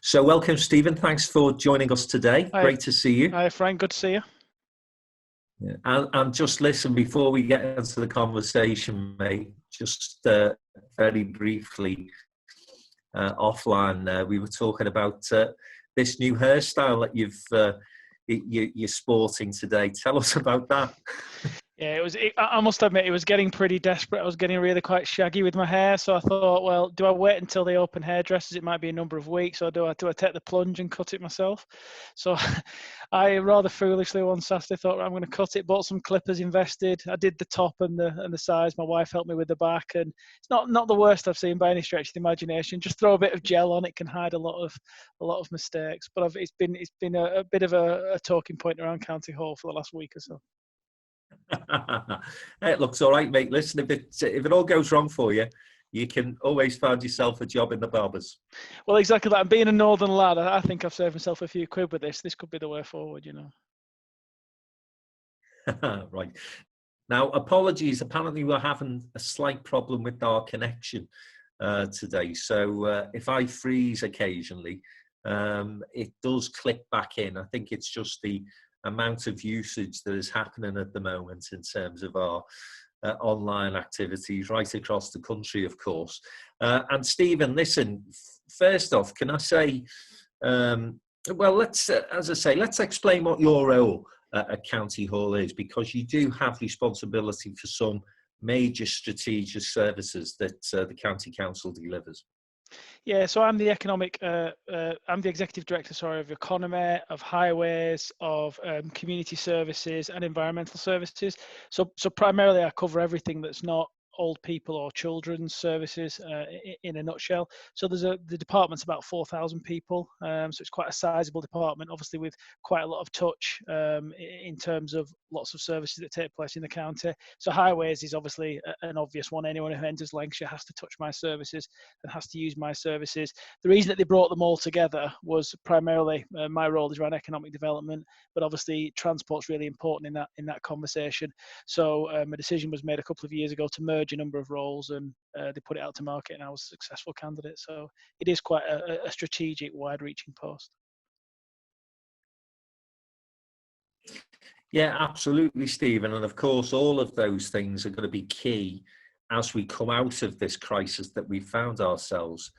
So welcome, Stephen. Thanks for joining us today. Hi. Great to see you. Hi, Frank. Good to see you. Yeah. And just listen, before we get into the conversation, mate, just very briefly, offline, we were talking about this new hairstyle that you're sporting today. Tell us about that. Yeah, I must admit, it was getting pretty desperate. I was getting really quite shaggy with my hair, so I thought, well, do I wait until they open hairdressers? It might be a number of weeks, or do I take the plunge and cut it myself? So I rather foolishly one Saturday thought, I'm going to cut it. Bought some clippers, invested. I did the top and the sides. My wife helped me with the back, and it's not the worst I've seen by any stretch of the imagination. Just throw a bit of gel on; it can hide a lot of mistakes. But it's been a bit of a talking point around County Hall for the last week or so. It looks all right, mate. Listen, if it all goes wrong for you, you can always find yourself a job in the barbers. Well, exactly that. And being a northern lad, I think I've saved myself a few quid with this. This could be the way forward, you know. Right. Now, apologies. Apparently, we're having a slight problem with our connection today. So if I freeze occasionally, it does click back in. I think it's just the amount of usage that is happening at the moment in terms of our online activities right across the country, of course. And Stephen, listen, first off, can I say, well, let's explain what your role at County Hall is, because you do have responsibility for some major strategic services that the County Council delivers. Yeah, so I'm the I'm the executive director, of economy, of highways, of community services and environmental services. So primarily I cover everything that's not old people or children's services in a nutshell. So the department's about 4,000 people, so it's quite a sizable department, obviously with quite a lot of touch in terms of lots of services that take place in the county. So highways is obviously an obvious one. Anyone who enters Lancashire has to touch my services and has to use my services. The reason that they brought them all together was primarily my role is around economic development, but obviously transport's really important in that conversation. So a decision was made a couple of years ago to merge a number of roles, and they put it out to market, and I was a successful candidate. So it is quite a strategic, wide-reaching post. Yeah, absolutely, Stephen. And of course, all of those things are going to be key as we come out of this crisis that we found ourselves.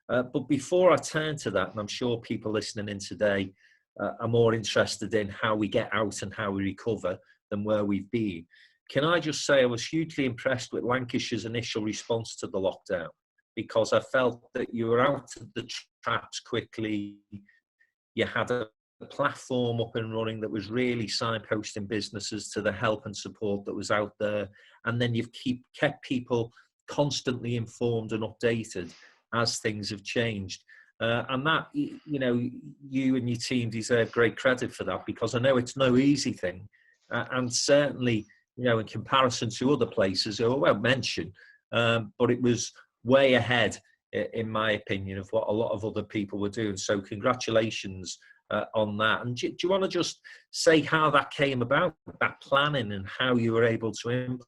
But before I turn to that, and I'm sure people listening in today are more interested in how we get out and how we recover than where we've been. Can I just say I was hugely impressed with Lancashire's initial response to the lockdown, because I felt that you were out of the traps quickly. You had a platform up and running that was really signposting businesses to the help and support that was out there. And then you've kept people constantly informed and updated as things have changed. And that, you know, you and your team deserve great credit for that, because I know it's no easy thing. And certainly, you know, in comparison to other places, I won't mention, but it was way ahead, in my opinion, of what a lot of other people were doing. So congratulations on that. And do you want to just say how that came about, that planning, and how you were able to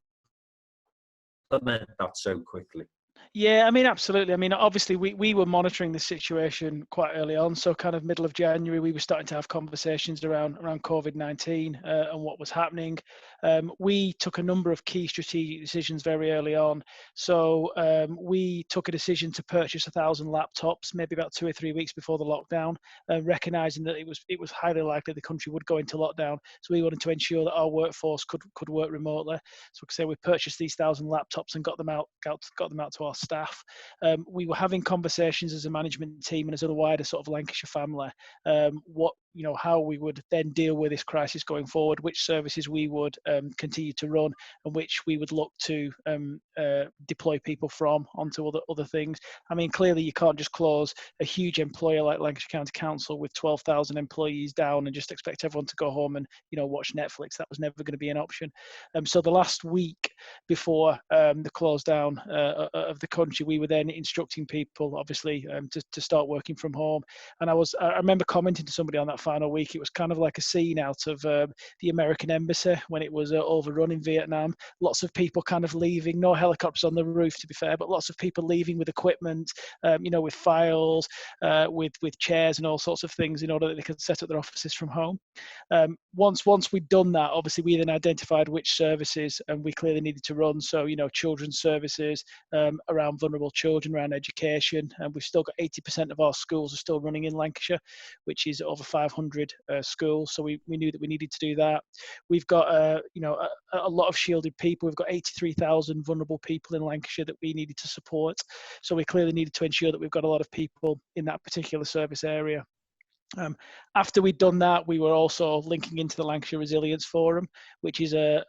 implement that so quickly? Yeah, I mean, absolutely. I mean, obviously, we were monitoring the situation quite early on. So kind of middle of January, we were starting to have conversations around COVID-19 and what was happening. We took a number of key strategic decisions very early on. So we took a decision to purchase 1,000 laptops, maybe about 2 or 3 weeks before the lockdown, recognizing that it was highly likely the country would go into lockdown. So we wanted to ensure that our workforce could work remotely. So we purchased these 1,000 laptops and got them out to our staff. We were having conversations as a management team and as a wider sort of Lancashire family, how we would then deal with this crisis going forward, which services we would continue to run, and which we would look to deploy people from onto other things. I mean, clearly you can't just close a huge employer like Lancashire County Council with 12,000 employees down and just expect everyone to go home and watch Netflix. That was never going to be an option. So the last week before the close down of the country, we were then instructing people, obviously, to start working from home. And I remember commenting to somebody on that final week, it was kind of like a scene out of the American embassy when it was overrun in Vietnam. Lots of people kind of leaving, no helicopters on the roof to be fair, but lots of people leaving with equipment, with files, with chairs and all sorts of things in order that they could set up their offices from home. Once we'd done that, obviously we then identified which services we clearly needed to run. So, children's services around vulnerable children, around education, and we've still got 80% of our schools are still running in Lancashire, which is over 500 schools. So we knew that we needed to do that. We've got a lot of shielded people. We've got 83,000 vulnerable people in Lancashire that we needed to support. So we clearly needed to ensure that we've got a lot of people in that particular service area. After we'd done that, we were also linking into the Lancashire Resilience Forum, which is a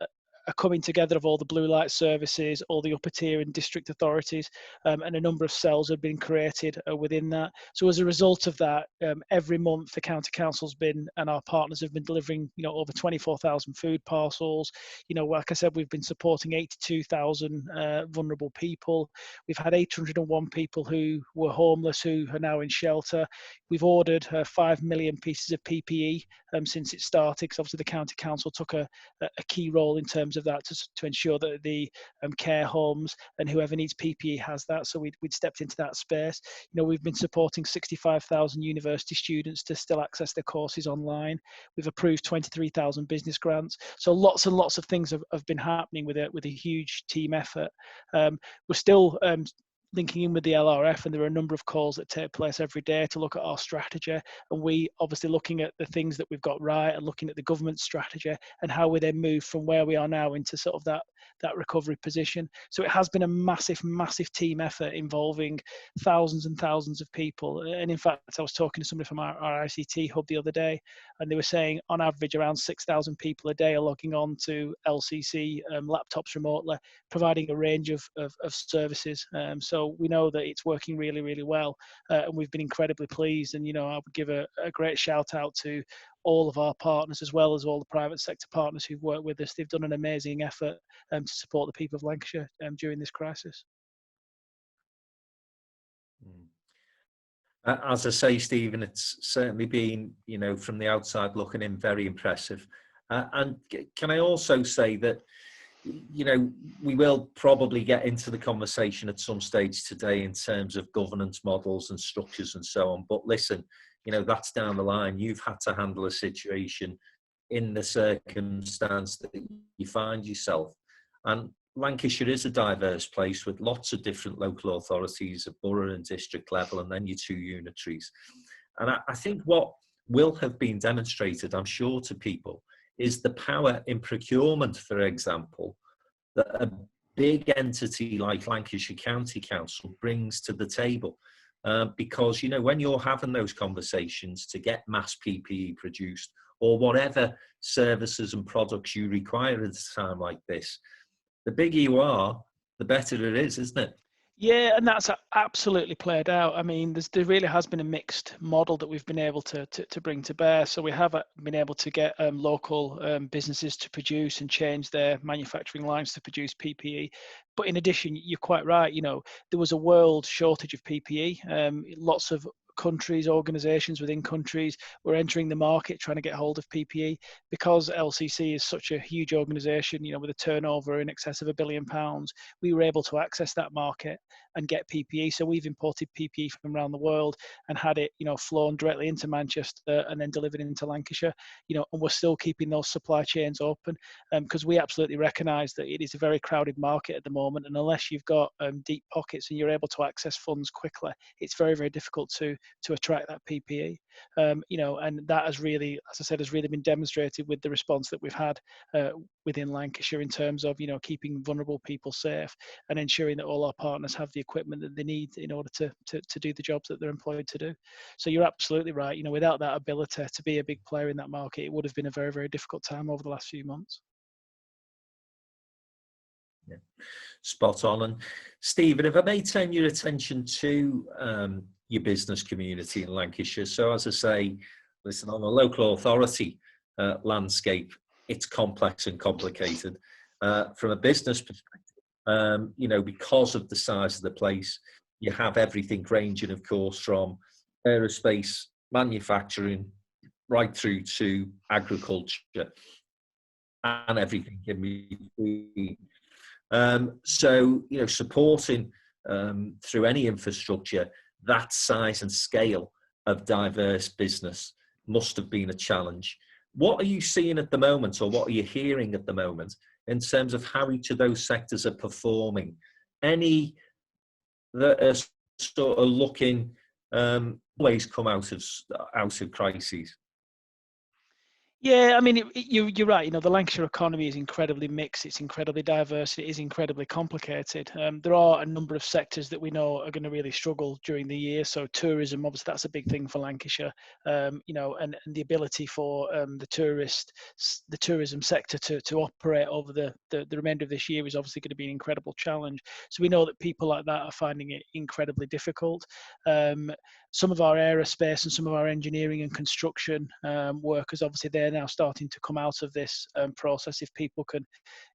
coming together of all the blue light services, all the upper tier and district authorities, and a number of cells have been created within that. So as a result of that, every month the county council's been, and our partners have been delivering, over 24,000 food parcels. Like I said, we've been supporting 82,000 vulnerable people. We've had 801 people who were homeless who are now in shelter. We've ordered 5 million pieces of PPE since it started, because obviously the county council took a key role in terms of that to ensure that the care homes and whoever needs PPE has that. So we'd stepped into that space. We've been supporting 65,000 university students to still access their courses online. We've approved 23,000 business grants. So lots and lots of things have been happening with a huge team effort. We're still linking in with the LRF, and there are a number of calls that take place every day to look at our strategy, and we obviously looking at the things that we've got right and looking at the government strategy and how we then move from where we are now into sort of that recovery position. So it has been a massive team effort involving thousands and thousands of people. And in fact, I was talking to somebody from our ICT hub the other day, and they were saying on average around 6,000 people a day are logging on to LCC laptops remotely, providing a range of services. So we know that it's working really, really well, and we've been incredibly pleased. And I would give a great shout out to all of our partners, as well as all the private sector partners who've worked with us. They've done an amazing effort to support the people of Lancashire during this crisis. As I say, Stephen, it's certainly been, from the outside looking in, very impressive. And can I also say that, we will probably get into the conversation at some stage today in terms of governance models and structures and so on. But listen, that's down the line. You've had to handle a situation in the circumstance that you find yourself. And Lancashire is a diverse place with lots of different local authorities at borough and district level, and then your two unitaries. And I think what will have been demonstrated, I'm sure, to people is the power in procurement, for example, that a big entity like Lancashire County Council brings to the table. Because, when you're having those conversations to get mass PPE produced or whatever services and products you require at a time like this, the bigger you are, the better it is, isn't it? Yeah, and that's absolutely played out. I mean, there really has been a mixed model that we've been able to bring to bear. So we have been able to get local businesses to produce and change their manufacturing lines to produce PPE. But in addition, you're quite right. There was a world shortage of PPE. Lots of countries, organisations within countries were entering the market trying to get hold of PPE. Because LCC is such a huge organisation, with a turnover in excess of £1 billion, we were able to access that market and get PPE. So we've imported PPE from around the world and had it, flown directly into Manchester and then delivered into Lancashire, and we're still keeping those supply chains open because we absolutely recognise that it is a very crowded market at the moment. And unless you've got deep pockets and you're able to access funds quickly, it's very, very difficult to attract that PPE. And that has really, as I said, has really been demonstrated with the response that we've had within Lancashire in terms of, keeping vulnerable people safe and ensuring that all our partners have the equipment that they need in order to do the jobs that they're employed to do. So you're absolutely right. Without that ability to be a big player in that market, it would have been a very, very difficult time over the last few months. Yeah, spot on. And Stephen, if I may turn your attention to your business community in Lancashire. So as I say, listen, on a local authority landscape, it's complex and complicated. From a business perspective, because of the size of the place, you have everything ranging, of course, from aerospace, manufacturing, right through to agriculture and everything in between. So, supporting through any infrastructure that size and scale of diverse business must have been a challenge. What are you seeing at the moment, or what are you hearing at the moment in terms of how each of those sectors are performing? Any that are sort of looking ways come out of crises? Yeah, I mean, you're right. The Lancashire economy is incredibly mixed. It's incredibly diverse. It is incredibly complicated. There are a number of sectors that we know are going to really struggle during the year. So tourism, obviously, that's a big thing for Lancashire. And the ability for the tourism sector to operate over the remainder of this year is obviously going to be an incredible challenge. So we know that people like that are finding it incredibly difficult. Some of our aerospace and some of our engineering and construction workers, obviously, they're now starting to come out of this process. If people can,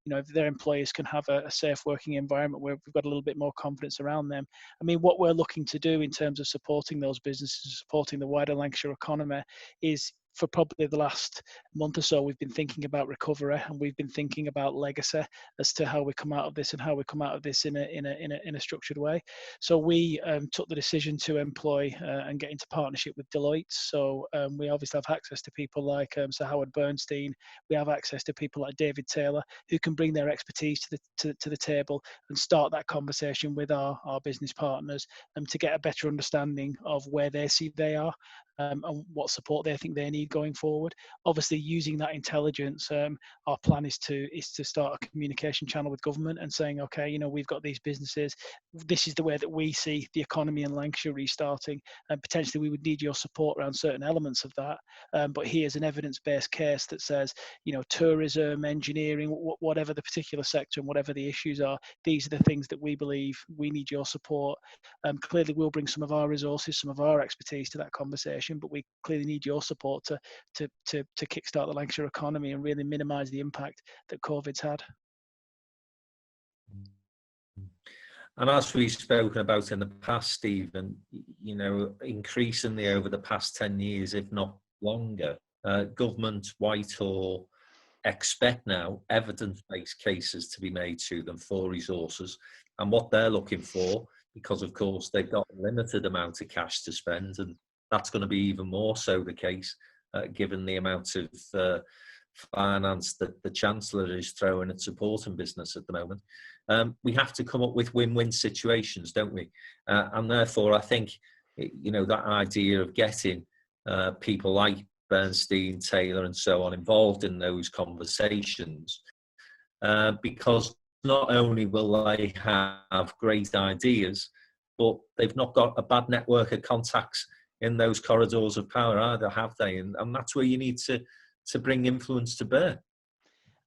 if their employers can have a safe working environment where we've got a little bit more confidence around them. I mean, what we're looking to do in terms of supporting those businesses, supporting the wider Lancashire economy, is for probably the last month or so, we've been thinking about recovery, and we've been thinking about legacy as to how we come out of this, and how we come out of this in a structured way. So we took the decision to employ and get into partnership with Deloitte. So we obviously have access to people like Sir Howard Bernstein. We have access to people like David Taylor, who can bring their expertise to the table and start that conversation with our business partners, to get a better understanding of where they see they are, and what support they think they need going forward. Obviously, using that intelligence, our plan is to start a communication channel with government and saying, okay, we've got these businesses. This is the way that we see the economy in Lancashire restarting, and potentially we would need your support around certain elements of that. But here's an evidence-based case that says, tourism, engineering, whatever the particular sector and whatever the issues are, these are the things that we believe we need your support. Clearly, we'll bring some of our resources, some of our expertise to that conversation, but we clearly need your support to kickstart the Lancashire economy and really minimise the impact that COVID's had. And as we've spoken about in the past, Stephen, increasingly over the past 10 years, if not longer, government, Whitehall, expect now evidence-based cases to be made to them for resources. And what they're looking for, because of course they've got a limited amount of cash to spend, and that's going to be even more so the case given the amount of finance that the Chancellor is throwing at supporting business at the moment. We have to come up with win-win situations, don't we? And therefore, I think, that idea of getting people like Bernstein, Taylor, and so on involved in those conversations, because not only will they have great ideas, but they've not got a bad network of contacts in those corridors of power either, have they? And that's where you need to bring influence to bear.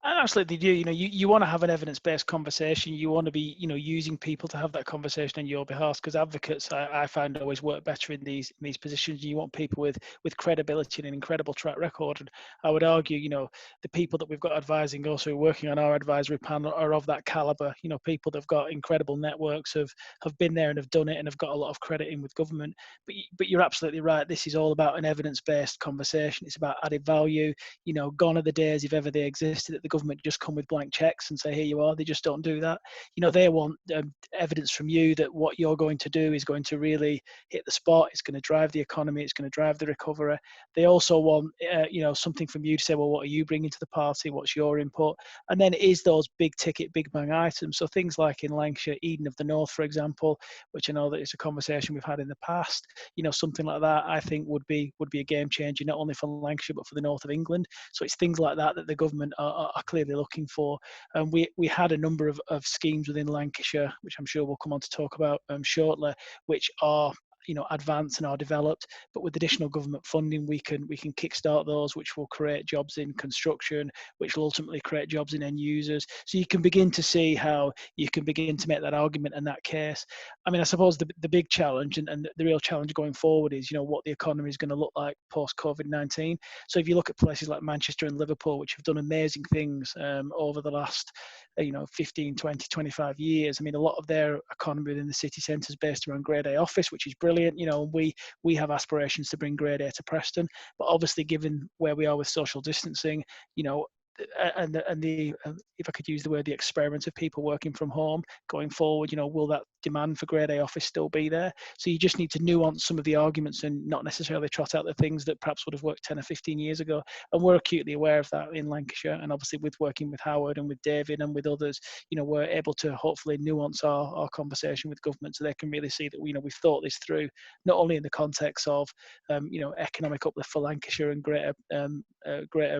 And absolutely do. You want to have an evidence-based conversation. You want to be, using people to have that conversation on your behalf, because advocates, I find, always work better in these positions. You want people with credibility and an incredible track record. And I would argue, the people that we've got advising us, who are working on our advisory panel, are of that caliber. People that have got incredible networks, have been there and have done it, and have got a lot of credit in with government. But you're absolutely right. This is all about an evidence-based conversation. It's about added value. Gone are the days, if ever they existed, that the government just come with blank checks and say, here you are. They just don't do that. They want evidence from you that what you're going to do is going to really hit the spot. It's going to drive the economy. It's going to drive the recovery. They also want, something from you to say, well, what are you bringing to the party? What's your input? And then it is those big ticket, big bang items. So things like in Lancashire, Eden of the North, for example, which I know that it's a conversation we've had in the past, something like that, I think would be a game changer, not only for Lancashire, but for the north of England. So it's things like that the government are clearly looking for. We had a number of schemes within Lancashire, which I'm sure we'll come on to talk about shortly, which are advanced and are developed, but with additional government funding, we can kickstart those, which will create jobs in construction, which will ultimately create jobs in end users. So you can begin to see how you can begin to make that argument and that case. I mean, I suppose the big challenge and the real challenge going forward is, what the economy is going to look like post COVID-19. So if you look at places like Manchester and Liverpool, which have done amazing things over the last 15, 20, 25 years, I mean, a lot of their economy within the city centre is based around Grade A office, which is brilliant. brilliant. We have aspirations to bring grade A to Preston, but obviously given where we are with social distancing, and if I could use the word, the experiment of people working from home going forward, will that demand for grade A office still be there? So you just need to nuance some of the arguments and not necessarily trot out the things that perhaps would have worked 10 or 15 years ago. And we're acutely aware of that in Lancashire, and obviously with working with Howard and with David and with others, we're able to hopefully nuance our conversation with government so they can really see that we've thought this through, not only in the context of economic uplift for Lancashire and greater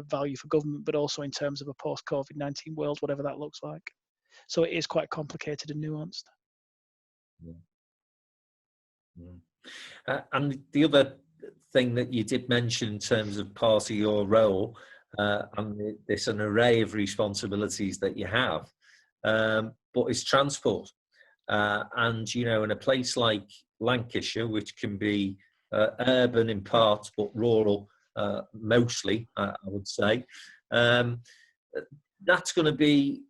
value for government, but also in terms of a post-COVID-19 world, whatever that looks like. So it is quite complicated and nuanced. And the other thing that you did mention in terms of part of your role, and there's an array of responsibilities that you have, but it's transport. And, in a place like Lancashire, which can be urban in parts, but rural mostly, I would say, that's going to be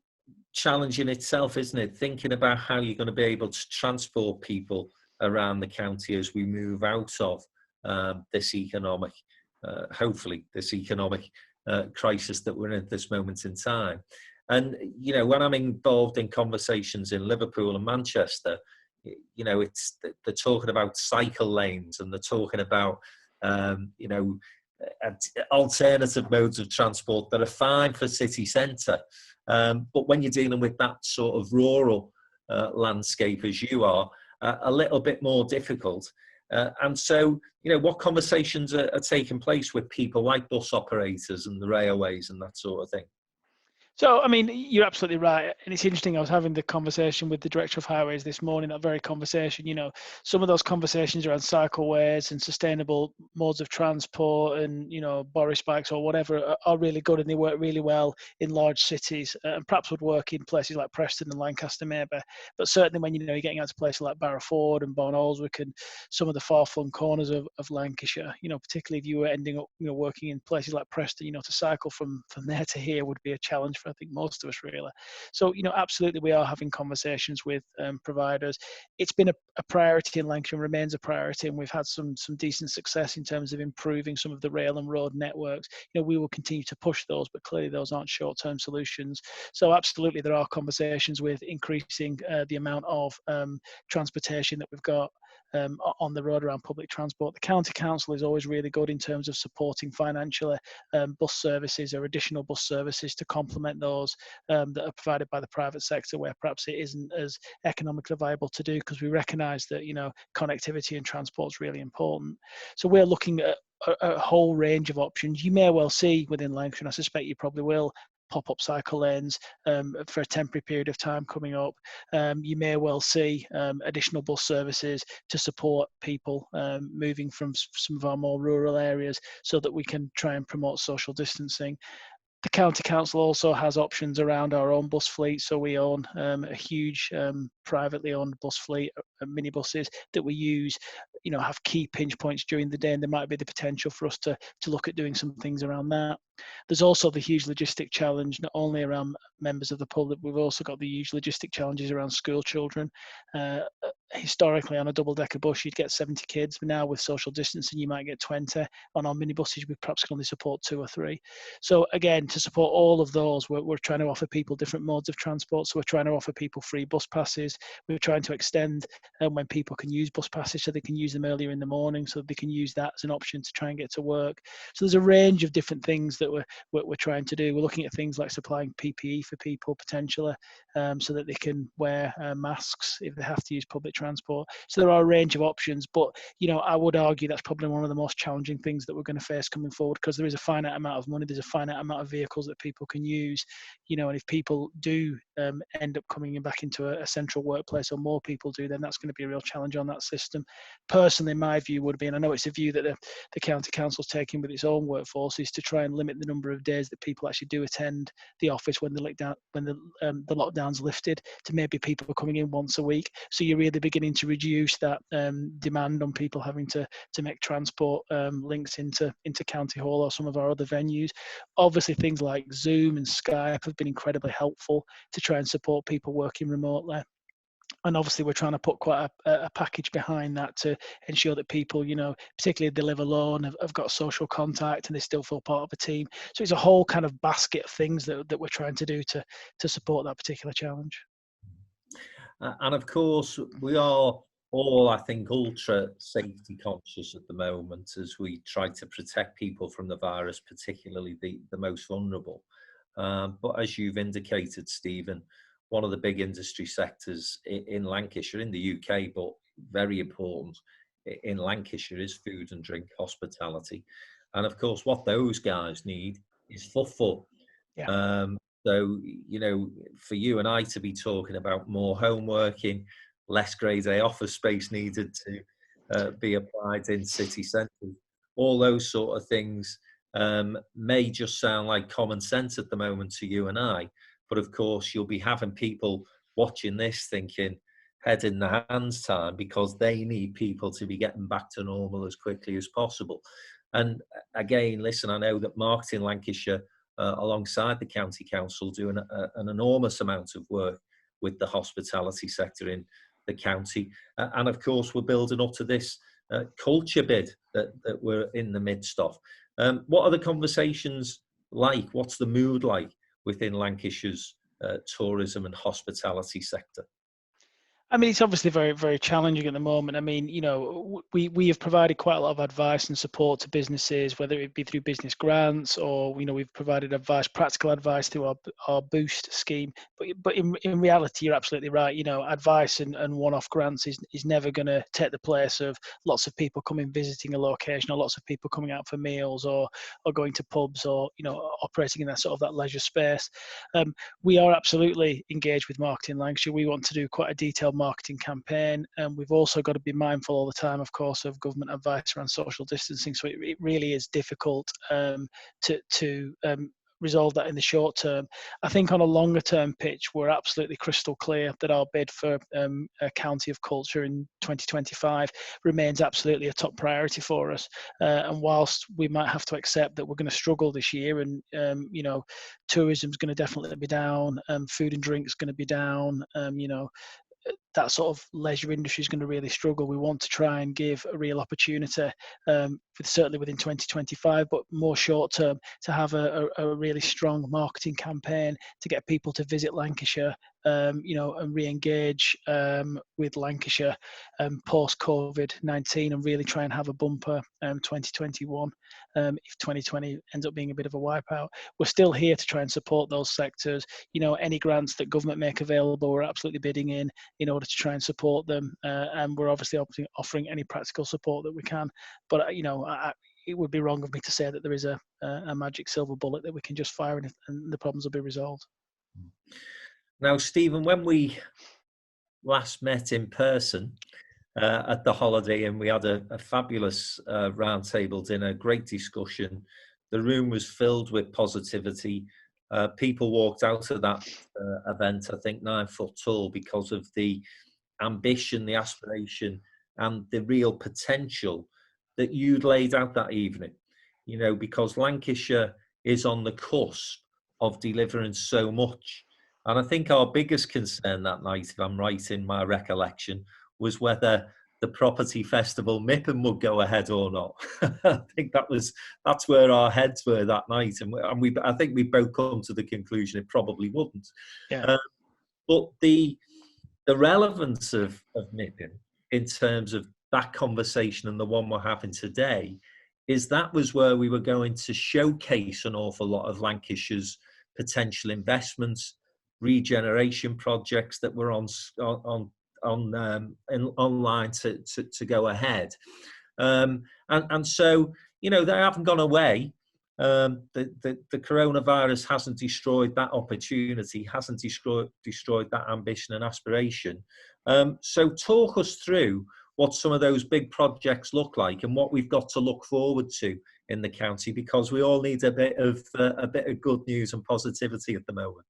challenging itself, isn't it? Thinking about how you're going to be able to transport people around the county as we move out of this economic, hopefully, this economic crisis that we're in at this moment in time. And, when I'm involved in conversations in Liverpool and Manchester, they're talking about cycle lanes, and they're talking about, alternative modes of transport that are fine for city centre. But when you're dealing with that sort of rural landscape as you are, a little bit more difficult. And so, what conversations are taking place with people like bus operators and the railways and that sort of thing? So, I mean, you're absolutely right. And it's interesting, I was having the conversation with the Director of Highways this morning, that very conversation, some of those conversations around cycleways and sustainable modes of transport and, Boris bikes or whatever are really good, and they work really well in large cities, and perhaps would work in places like Preston and Lancaster maybe. But certainly when, you're getting out to places like Barrowford and Barnoldswick and some of the far-flung corners of Lancashire, particularly if you were ending up, working in places like Preston, to cycle from there to here would be a challenge for, I think, most of us really. So, absolutely we are having conversations with providers. It's been a priority in Lancashire and remains a priority, and we've had some decent success in terms of improving some of the rail and road networks. We will continue to push those, but clearly those aren't short-term solutions. So absolutely there are conversations with increasing the amount of transportation that we've got on the road around public transport. The County Council is always really good in terms of supporting financially bus services or additional bus services to complement those that are provided by the private sector, where perhaps it isn't as economically viable to do, because we recognise that connectivity and transport is really important. So we're looking at a whole range of options. You may well see within Lancashire, and I suspect you probably will, pop-up cycle lanes for a temporary period of time coming up. You may well see additional bus services to support people moving from some of our more rural areas, so that we can try and promote social distancing. The County Council also has options around our own bus fleet. So we own a huge privately owned bus fleet, minibuses that we use, have key pinch points during the day, and there might be the potential for us to look at doing some things around that. There's also the huge logistic challenge, not only around members of the public, we've also got the huge logistic challenges around school children. Historically, on a double-decker bus, you'd get 70 kids, but now with social distancing, you might get 20. On our minibuses, we perhaps can only support 2 or 3. So again, to support all of those, we're trying to offer people different modes of transport. So we're trying to offer people free bus passes. We're trying to extend when people can use bus passes, so they can use them earlier in the morning, so they can use that as an option to try and get to work. So there's a range of different things that we're trying to do. We're looking at things like supplying PPE for people potentially, so that they can wear masks if they have to use public transport. So there are a range of options, but I would argue that's probably one of the most challenging things that we're going to face coming forward, because there is a finite amount of money, there's a finite amount of vehicles that people can use, and if people do end up coming back into a central workplace, or more people do, then that's going to be a real challenge on that system. Personally, my view would be, and I know it's a view that the County Council's taking with its own workforce, is to try and limit the number of days that people actually do attend the office when the lockdown's lifted, to maybe people are coming in once a week. So you're really beginning to reduce that demand on people having to make transport links into County Hall or some of our other venues. Obviously, things like Zoom and Skype have been incredibly helpful to try and support people working remotely. And obviously we're trying to put quite a package behind that to ensure that people, particularly if they live alone, have got social contact and they still feel part of a team. So it's a whole kind of basket of things that we're trying to do to support that particular challenge. And of course, we are all, I think, ultra safety conscious at the moment as we try to protect people from the virus, particularly the most vulnerable. But as you've indicated, Stephen, one of the big industry sectors in Lancashire, in the UK, but very important in Lancashire, is food and drink hospitality. And of course, what those guys need is footfall. Yeah. So, for you and I to be talking about more home working, less grade A office space needed to be applied in city centres, all those sort of things may just sound like common sense at the moment to you and I. But of course, you'll be having people watching this thinking, head in the hands time, because they need people to be getting back to normal as quickly as possible. And again, listen, I know that Marketing Lancashire, alongside the County Council, doing an enormous amount of work with the hospitality sector in the county. And of course, we're building up to this culture bid that we're in the midst of. What are the conversations like? What's the mood like within Lancashire's tourism and hospitality sector? I mean, it's obviously very, very challenging at the moment. I mean, we have provided quite a lot of advice and support to businesses, whether it be through business grants or, we've provided advice, practical advice through our Boost scheme. But in reality, you're absolutely right. Advice and one-off grants is never going to take the place of lots of people coming visiting a location, or lots of people coming out for meals, or going to pubs, or, operating in that leisure space. We are absolutely engaged with Marketing Lancashire. We want to do quite a detailed marketing campaign, and we've also got to be mindful all the time, of course, of government advice around social distancing. So it really is difficult to resolve that in the short term. I think on a longer term pitch, we're absolutely crystal clear that our bid for a County of Culture in 2025 remains absolutely a top priority for us. And whilst we might have to accept that we're going to struggle this year, and tourism is going to definitely be down, food and drink is going to be down, that sort of leisure industry is going to really struggle. We want to try and give a real opportunity, certainly within 2025, but more short term, to have a really strong marketing campaign to get people to visit Lancashire, and re-engage with Lancashire post COVID-19, and really try and have a bumper 2021. If 2020 ends up being a bit of a wipeout, we're still here to try and support those sectors. Any grants that government make available, we're absolutely bidding in order to try and support them, and we're obviously offering any practical support that we can. But it would be wrong of me to say that there is a magic silver bullet that we can just fire and the problems will be resolved. Now, Stephen, when we last met in person at the holiday, and we had a fabulous roundtable dinner, great discussion. The room was filled with positivity. People walked out of that event, I think, 9 foot tall, because of the ambition, the aspiration, and the real potential that you'd laid out that evening. Because Lancashire is on the cusp of delivering so much. And I think our biggest concern that night, if I'm right in my recollection, was whether the property festival Mippen would go ahead or not. I think that's where our heads were that night, and I think we both come to the conclusion it probably wouldn't. Yeah. But the relevance of Mippen in terms of that conversation and the one we're having today is that was where we were going to showcase an awful lot of Lancashire's potential investments, regeneration projects that were online to go ahead, and so they haven't gone away. The coronavirus hasn't destroyed that opportunity, hasn't destroyed that ambition and aspiration. So talk us through what some of those big projects look like and what we've got to look forward to in the county, because we all need a bit of good news and positivity at the moment.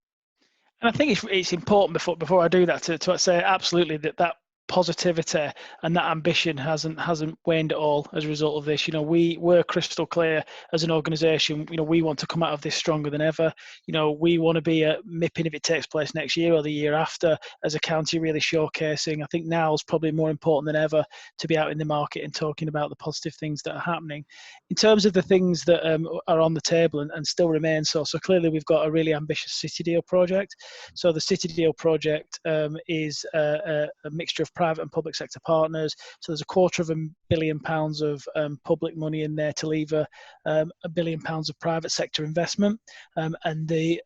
And I think it's important before I do that to say absolutely that positivity and that ambition hasn't waned at all as a result of this. We're crystal clear as an organisation. We want to come out of this stronger than ever. We want to be at MIPIM if it takes place next year or the year after, as a county, really showcasing. I think now is probably more important than ever to be out in the market and talking about the positive things that are happening. In terms of the things that are on the table and still remain so clearly we've got a really ambitious City Deal project. So the City Deal project is a mixture of private and public sector partners. So there's £250 million of public money in there to lever £1 billion of private sector investment. And the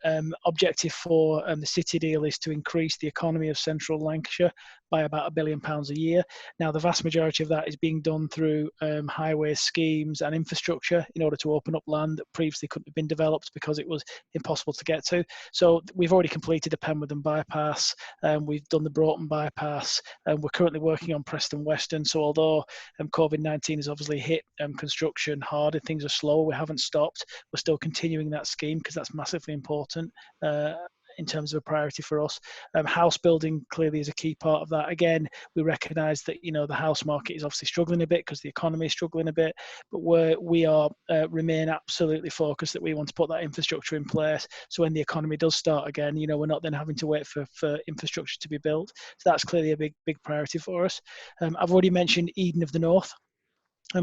objective for the City Deal is to increase the economy of central Lancashire by about £1 billion a year. Now, the vast majority of that is being done through highway schemes and infrastructure in order to open up land that previously couldn't have been developed because it was impossible to get to. So we've already completed the Penwortham bypass, we've done the Broughton bypass, and we're currently working on Preston Western. So although COVID-19 has obviously hit construction hard and things are slow, we haven't stopped. We're still continuing that scheme because that's massively important in terms of a priority for us. House building clearly is a key part of that. Again, we recognise that the house market is obviously struggling a bit because the economy is struggling a bit, but we remain absolutely focused that we want to put that infrastructure in place. So when the economy does start again, we're not then having to wait for infrastructure to be built. So that's clearly a big priority for us. I've already mentioned Eden of the North.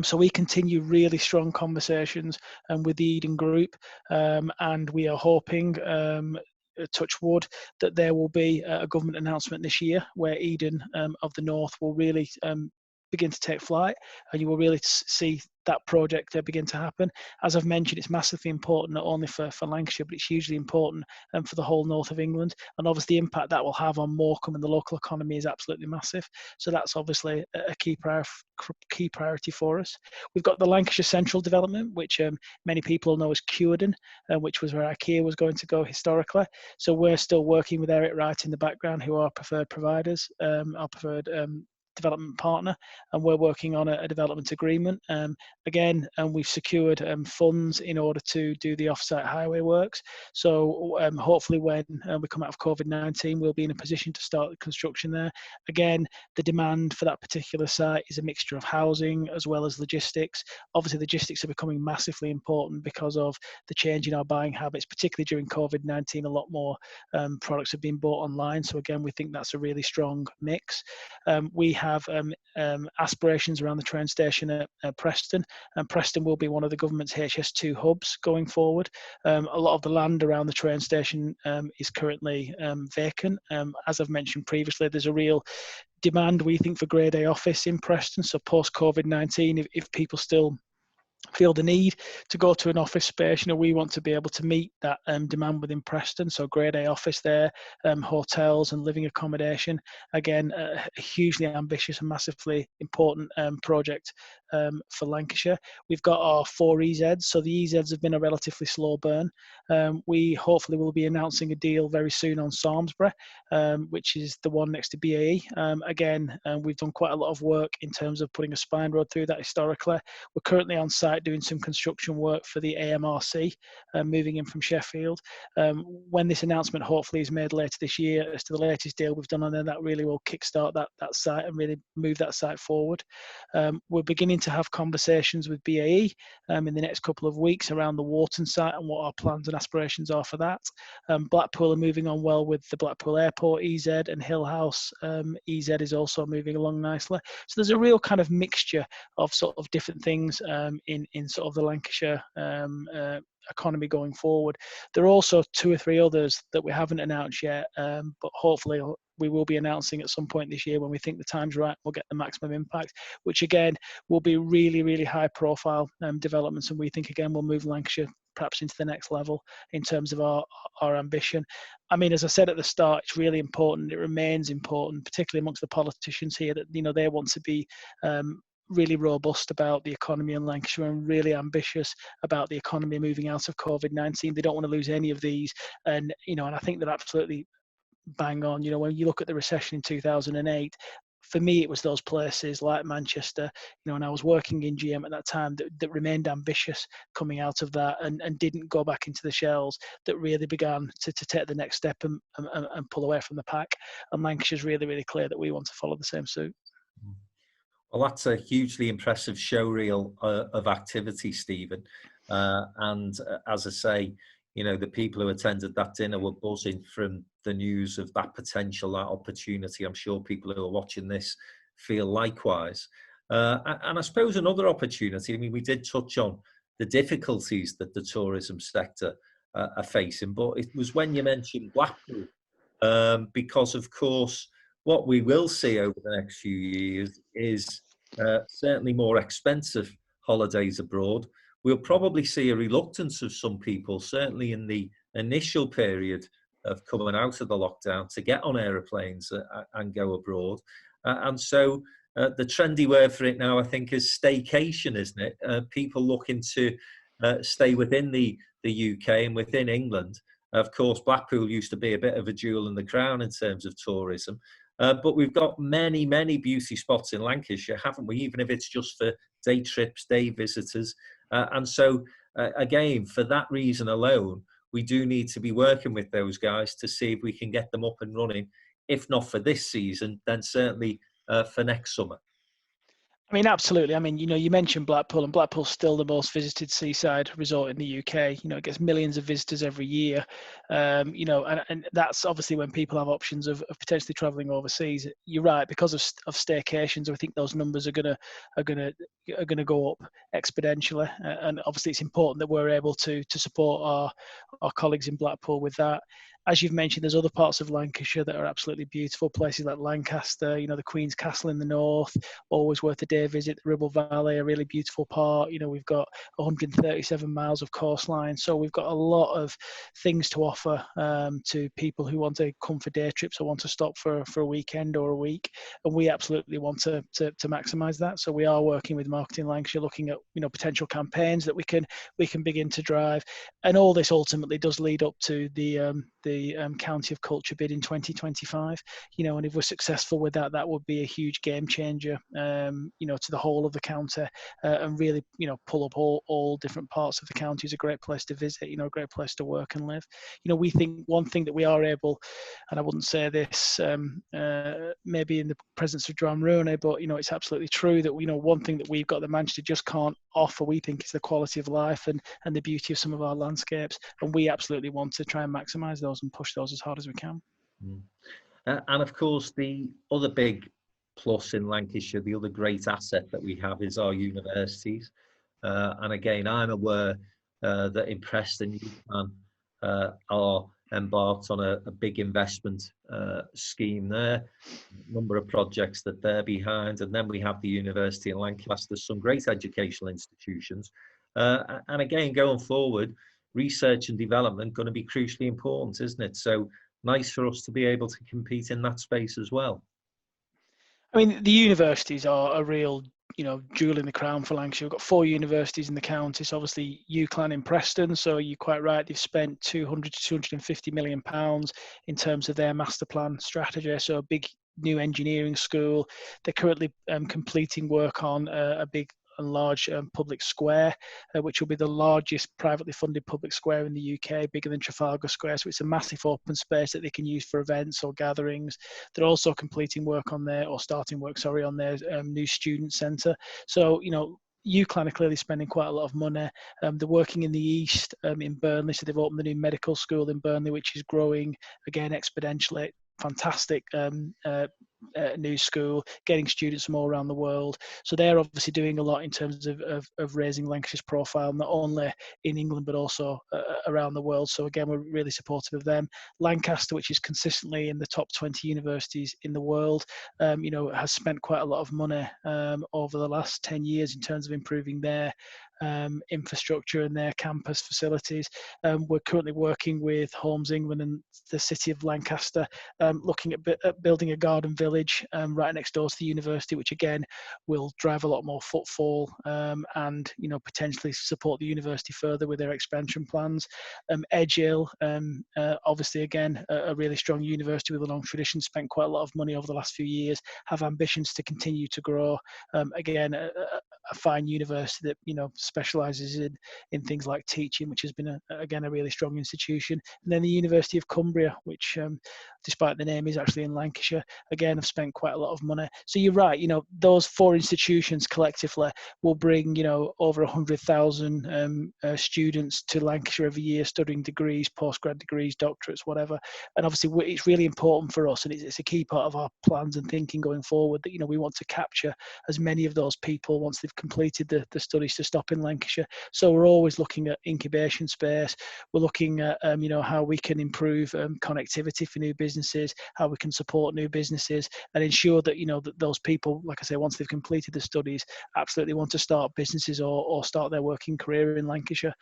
So we continue really strong conversations with the Eden Group, and we are hoping, touch wood, that there will be a government announcement this year where Eden of the North will really begin to take flight, and you will really see that project begin to happen. As I've mentioned, it's massively important not only for Lancashire, but it's hugely important for the whole north of England. And obviously the impact that will have on Morecambe and the local economy is absolutely massive. So that's obviously a key priority for us. We've got the Lancashire Central development, which many people know as Cuerden, which was where IKEA was going to go historically. So we're still working with Eric Wright in the background, who are our preferred providers, our preferred development partner, and we're working on a development agreement. Again, we've secured funds in order to do the off-site highway works. So hopefully when we come out of COVID-19, we'll be in a position to start the construction there. Again, the demand for that particular site is a mixture of housing as well as logistics. Obviously, logistics are becoming massively important because of the change in our buying habits, particularly during COVID-19. A lot more products have been bought online. So again, we think that's a really strong mix. We have aspirations around the train station at Preston, and Preston will be one of the government's HS2 hubs going forward. A lot of the land around the train station is currently vacant. As I've mentioned previously, there's a real demand, we think, for Grade A office in Preston. So post COVID-19, if people still feel the need to go to an office space, we want to be able to meet that demand within Preston. So Grade A office there, hotels and living accommodation. Again, a hugely ambitious and massively important project for Lancashire. We've got our 4 EZs. So the EZs have been a relatively slow burn. We hopefully will be announcing a deal very soon on Samlesbury, which is the one next to BAE. Again, we've done quite a lot of work in terms of putting a spine road through that historically. We're currently on site doing some construction work for the AMRC, moving in from Sheffield. When this announcement hopefully is made later this year as to the latest deal we've done on there, that really will kickstart that site and really move that site forward. We're beginning to have conversations with BAE in the next couple of weeks around the Wharton site and what our plans and aspirations are for that. Blackpool are moving on well with the Blackpool Airport EZ, and Hill House EZ is also moving along nicely. So there's a real kind of mixture of sort of different things in sort of the Lancashire economy going forward. There are also 2 or 3 others that we haven't announced yet, but hopefully we will be announcing at some point this year when we think the time's right. We'll get the maximum impact, which again will be really, really high profile developments, and we think again will move Lancashire perhaps into the next level in terms of our ambition. I mean, as I said at the start, it's really important. It remains important, particularly amongst the politicians here, that they want to be really robust about the economy in Lancashire and really ambitious about the economy moving out of COVID-19. They don't want to lose any of these, and and I think they're absolutely bang on. When you look at the recession in 2008, for me, it was those places like Manchester, and I was working in GM at that time, that remained ambitious coming out of that, and didn't go back into the shells, that really began to take the next step and pull away from the pack. And Lancashire's really, really clear that we want to follow the same suit. Well, that's a hugely impressive show reel of activity, Stephen. And as I say, the people who attended that dinner were buzzing from the news of that potential, that opportunity. I'm sure people who are watching this feel likewise. And I suppose another opportunity, we did touch on the difficulties that the tourism sector are facing, but it was when you mentioned Blackpool, because of course, what we will see over the next few years is certainly more expensive holidays abroad. We'll probably see a reluctance of some people, certainly in the initial period of coming out of the lockdown, to get on aeroplanes and go abroad. And so the trendy word for it now, I think, is staycation, isn't it? People looking to stay within the UK and within England. Of course, Blackpool used to be a bit of a jewel in the crown in terms of tourism. But we've got many, many beauty spots in Lancashire, haven't we? Even if it's just for day trips, day visitors. And so, again, for that reason alone, we do need to be working with those guys to see if we can get them up and running. If not for this season, then certainly for next summer. Absolutely. You mentioned Blackpool, and Blackpool's still the most visited seaside resort in the UK. It gets millions of visitors every year. And that's obviously when people have options of potentially travelling overseas. You're right, because of staycations, I think those numbers are gonna go up exponentially. And obviously, it's important that we're able to support our colleagues in Blackpool with that. As you've mentioned, there's other parts of Lancashire that are absolutely beautiful. Places like Lancaster, the Queen's Castle in the north, always worth a day visit. The Ribble Valley, a really beautiful part. We've got 137 miles of coastline. So we've got a lot of things to offer to people who want to come for day trips or want to stop for a weekend or a week. And we absolutely want to maximise that. So we are working with Marketing Lancashire, looking at potential campaigns that we can begin to drive. And all this ultimately does lead up to the County of Culture bid in 2025, and if we're successful with that, that would be a huge game changer, to the whole of the county, and really, pull up all different parts of the county. Is a great place to visit, a great place to work and live. We think one thing that we are able, and I wouldn't say this maybe in the presence of Joanne Rooney, but it's absolutely true that one thing that we've got that Manchester just can't offer, we think, is the quality of life and the beauty of some of our landscapes, and we absolutely want to try and maximise those and push those as hard as we can. And of course, the other big plus in Lancashire, the other great asset that we have, is our universities. And again, I'm aware that in Preston, you are embarked on a big investment scheme there, a number of projects that they're behind. And then we have the university in Lancaster, some great educational institutions. And again, going forward, research and development going to be crucially important, isn't it? So nice for us to be able to compete in that space as well. The universities are a real jewel in the crown for Lancashire. We've got 4 universities in the county. So obviously UCLan in Preston. So you're quite right. They've spent 200 to 250 million pounds in terms of their master plan strategy. So a big new engineering school. They're currently completing work on a big and large public square, which will be the largest privately funded public square in the UK, bigger than Trafalgar Square. So it's a massive open space that they can use for events or gatherings. They're also completing work on their, or starting work, sorry, on their new student centre. So, UCLan are clearly spending quite a lot of money. They're working in the east, in Burnley. So they've opened the new medical school in Burnley, which is growing again exponentially. Fantastic new school, getting students from all around the world. So they're obviously doing a lot in terms of raising Lancashire's profile, not only in England but also around the world. So again, we're really supportive of them. Lancaster, which is consistently in the top 20 universities in the world, has spent quite a lot of money over the last 10 years in terms of improving their infrastructure and their campus facilities. We're currently working with Homes England and the City of Lancaster, looking at building a garden village right next door to the university, which again will drive a lot more footfall and potentially support the university further with their expansion plans. Edge Hill, obviously again a really strong university with a long tradition, spent quite a lot of money over the last few years, have ambitions to continue to grow. Again, a fine university that specialises in things like teaching, which has been again a really strong institution. And then the University of Cumbria, which despite the name is actually in Lancashire, again have spent quite a lot of money. So you're right, those four institutions collectively will bring over 100,000 students to Lancashire every year, studying degrees, postgrad degrees, doctorates, whatever. And obviously it's really important for us, and it's a key part of our plans and thinking going forward, that we want to capture as many of those people once they've completed the studies to stop in Lancashire. So we're always looking at incubation space. We're looking at how we can improve connectivity for new businesses, how we can support new businesses, and ensure that that those people, like I say, once they've completed the studies, absolutely want to start businesses or start their working career in Lancashire.